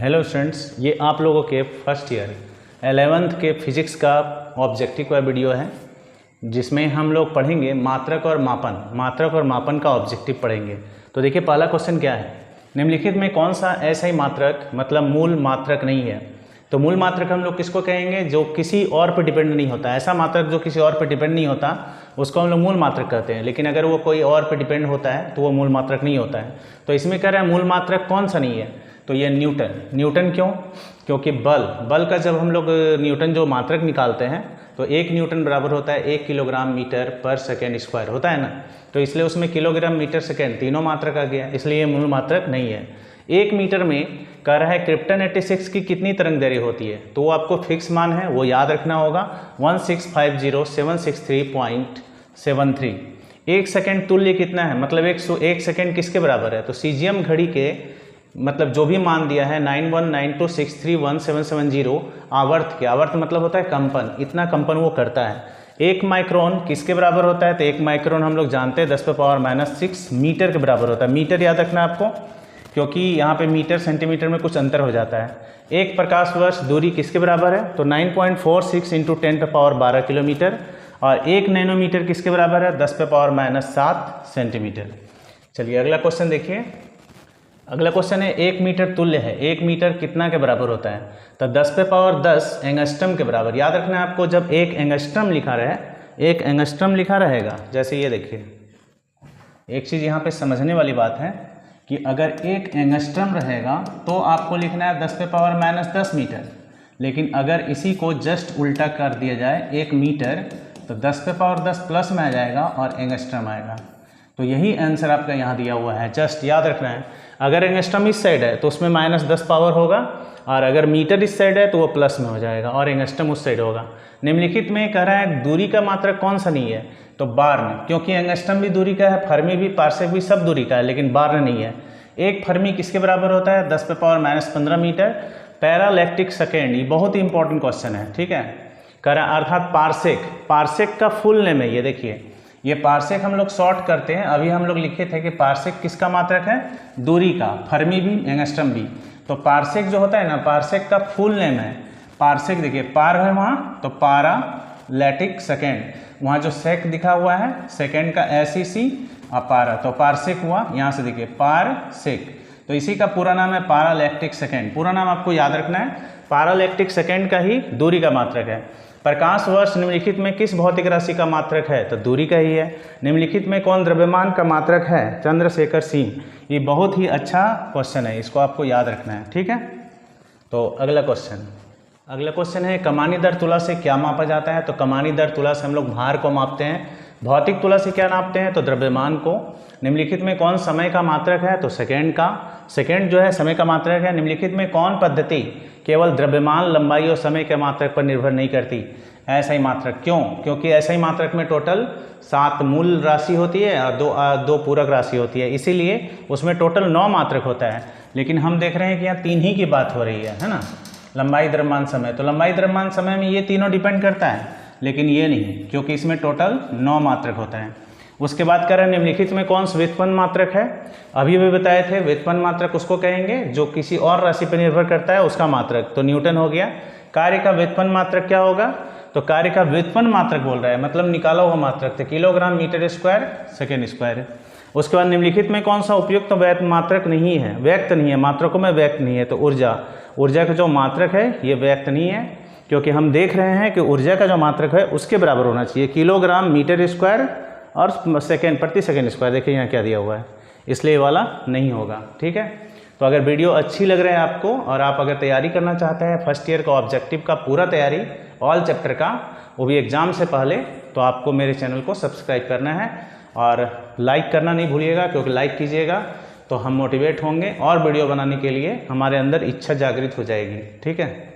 Hello students, ये आप लोगों के फर्स्ट ईयर 11th के फिजिक्स का ऑब्जेक्टिव का वीडियो है जिसमें हम लोग पढ़ेंगे मात्रक और मापन का ऑब्जेक्टिव पढ़ेंगे। तो देखिए पहला क्वेश्चन क्या है, निम्नलिखित में कौन सा ऐसा ही मात्रक मतलब मूल मात्रक नहीं है। तो मूल मात्रक हम लोग किसको कहेंगे, जो किसी और पर डिपेंड नहीं होता। ऐसा मात्रक जो किसी और पर डिपेंड नहीं होता उसको हम लोग मूल मात्रक कहते हैं, लेकिन अगर वो कोई और पर डिपेंड होता है तो वो मूल मात्रक नहीं होता है। तो इसमें कह रहा है मूल मात्रक कौन सा नहीं है, तो ये न्यूटन क्यों, क्योंकि बल का जब हम लोग न्यूटन जो मात्रक निकालते हैं तो 1 न्यूटन बराबर होता है 1 किलोग्राम मीटर पर सेकेंड स्क्वायर होता है ना। तो इसलिए उसमें किलोग्राम मीटर सेकेंड तीनों मात्रक आ गया, इसलिए ये मूल मात्रक नहीं है। 1 मीटर में कह रहा है क्रिप्टन 86 की कितनी तरंग दैर्घ्य होती है, तो वो आपको फिक्स मान है, वो याद रखना होगा 1650763.73। 1 सेकेंड तुल्य कितना है, मतलब 1 सेकेंड किसके बराबर है, तो सीजियम घड़ी के मतलब जो भी मान दिया है 9192631770 आवर्त के, आवर्त मतलब होता है कंपन, इतना कंपन वो करता है। 1 माइक्रोन किसके बराबर होता है, तो 1 माइक्रोन हम लोग जानते हैं 10⁻⁻6 मीटर के बराबर होता है। मीटर याद रखना आपको, क्योंकि यहाँ पे मीटर सेंटीमीटर में कुछ अंतर हो जाता है। 1 प्रकाश वर्ष दूरी किसके बराबर है, तो 9.46 × 10⁻12 किलोमीटर, और 1 नैनोमीटर किसके बराबर है, 10⁻⁷ सेंटीमीटर। चलिए अगला क्वेश्चन देखिए। अगला क्वेश्चन है 1 मीटर तुल्य है, 1 मीटर कितना के बराबर होता है, तो 10⁻10 एंगस्ट्रम के बराबर। याद रखना है आपको, जब 1 एंगस्ट्रम लिखा रहे, 1 एंगस्ट्रम लिखा रहेगा, जैसे ये देखिए एक चीज़ यहाँ पे समझने वाली बात है कि अगर 1 एंगस्ट्रम रहेगा तो आपको लिखना है 10⁻−10 मीटर, लेकिन अगर इसी को जस्ट उल्टा कर दिया जाए 1 मीटर तो 10⁻10 प्लस में आ जाएगा और एंगस्ट्रम आएगा। तो यही आंसर आपका यहाँ दिया हुआ है, जस्ट याद रखना है। अगर एंगस्ट्रम इस साइड है तो उसमें -10 पावर होगा, और अगर मीटर इस साइड है तो वो प्लस में हो जाएगा और एंगस्ट्रम उस साइड होगा। निम्नलिखित में कह रहा है दूरी का मात्रक कौन सा नहीं है, तो बार्न, क्योंकि एंगस्ट्रम भी दूरी का है, फर्मी भी, पार्सेक भी, सब दूरी का है, लेकिन बार्न नहीं है। 1 फर्मी किसके बराबर होता है, 10⁻−15 मीटर। पैरालैक्टिक सेकेंड, ये बहुत ही इंपॉर्टेंट क्वेश्चन है, ठीक है। कह रहा है अर्थात पार्सेक का फुल नेम है, ये देखिए ये पार्सेक हम लोग शॉर्ट करते हैं। अभी हम लोग लिखे थे कि पार्सेक किसका मात्रक है, दूरी का, फर्मी भी एंगस्ट्रम भी। तो पार्सेक जो होता है ना, पार्सेक का फुल नेम है पार्सेक, देखिए पार है वहाँ तो पैरालैक्टिक सेकेंड, वहाँ जो सेक दिखा हुआ है सेकेंड का SEC अपारा, तो पार्सेक हुआ, यहाँ से देखिए पारसेक। तो इसी का पूरा नाम है पैरालैक्टिक सेकेंड। पूरा नाम आपको याद रखना है, पैरालैक्टिक सेकेंड का ही दूरी का मात्रक है। प्रकाश वर्ष निम्नलिखित में किस भौतिक राशि का मात्रक है, तो दूरी का ही है। निम्नलिखित में कौन द्रव्यमान का मात्रक है, चंद्रशेखर सिंह। ये बहुत ही अच्छा क्वेश्चन है, इसको आपको याद रखना है, ठीक है। तो अगला क्वेश्चन है कमानी दर तुला से क्या मापा जाता है, तो कमानी दर तुला से हम लोग भार को मापते हैं। भौतिक तुला से क्या नापते हैं, तो द्रव्यमान को। निम्नलिखित में कौन समय का मात्रक है, तो सेकेंड का, सेकेंड जो है समय का मात्रक है। निम्नलिखित में कौन पद्धति केवल द्रव्यमान, लंबाई और समय के मात्रक पर निर्भर नहीं करती, ऐसा ही मात्रक। क्यों, क्योंकि ऐसा ही मात्रक में टोटल 7 मूल राशि होती है और 2 पूरक राशि होती है, इसीलिए उसमें टोटल 9 मात्रक होता है। लेकिन हम देख रहे हैं कि यहाँ 3 ही की बात हो रही है ना, लंबाई, द्रव्यमान, समय। तो लंबाई, द्रव्यमान, समय में ये तीनों डिपेंड करता है, लेकिन ये नहीं, क्योंकि इसमें टोटल 9 मात्रक होता है। उसके बाद कह रहे हैं निम्नलिखित में कौन सा व्युत्पन्न मात्रक है, अभी भी बताए थे व्युत्पन्न मात्रक उसको कहेंगे जो किसी और राशि पर निर्भर करता है, उसका मात्रक, तो न्यूटन हो गया। कार्य का व्युत्पन्न मात्रक क्या होगा, तो कार्य का व्युत्पन्न मात्रक बोल रहा है, मतलब निकाला हुआ मात्रक, तो kilogram metre square second square. उसके बाद निम्नलिखित में कौन सा उपयुक्त तो मात्रक नहीं है, व्यक्त नहीं है, मात्रकों में व्यक्त नहीं है, तो ऊर्जा का जो मात्रक है ये व्यक्त नहीं है, क्योंकि हम देख रहे हैं कि ऊर्जा का जो मात्रक है उसके बराबर होना चाहिए, किलोग्राम मीटर स्क्वायर और सेकेंड प्रति सेकेंड स्क्वायर। देखिए यहाँ क्या दिया हुआ है, इसलिए वाला नहीं होगा, ठीक है। तो अगर वीडियो अच्छी लग रहा है आपको और आप अगर तैयारी करना चाहते हैं फर्स्ट ईयर का ऑब्जेक्टिव का पूरा तैयारी, ऑल चैप्टर का, वो भी एग्ज़ाम से पहले, तो आपको मेरे चैनल को सब्सक्राइब करना है और लाइक करना नहीं भूलिएगा, क्योंकि लाइक कीजिएगा तो हम मोटिवेट होंगे और वीडियो बनाने के लिए हमारे अंदर इच्छा जागृत हो जाएगी, ठीक है।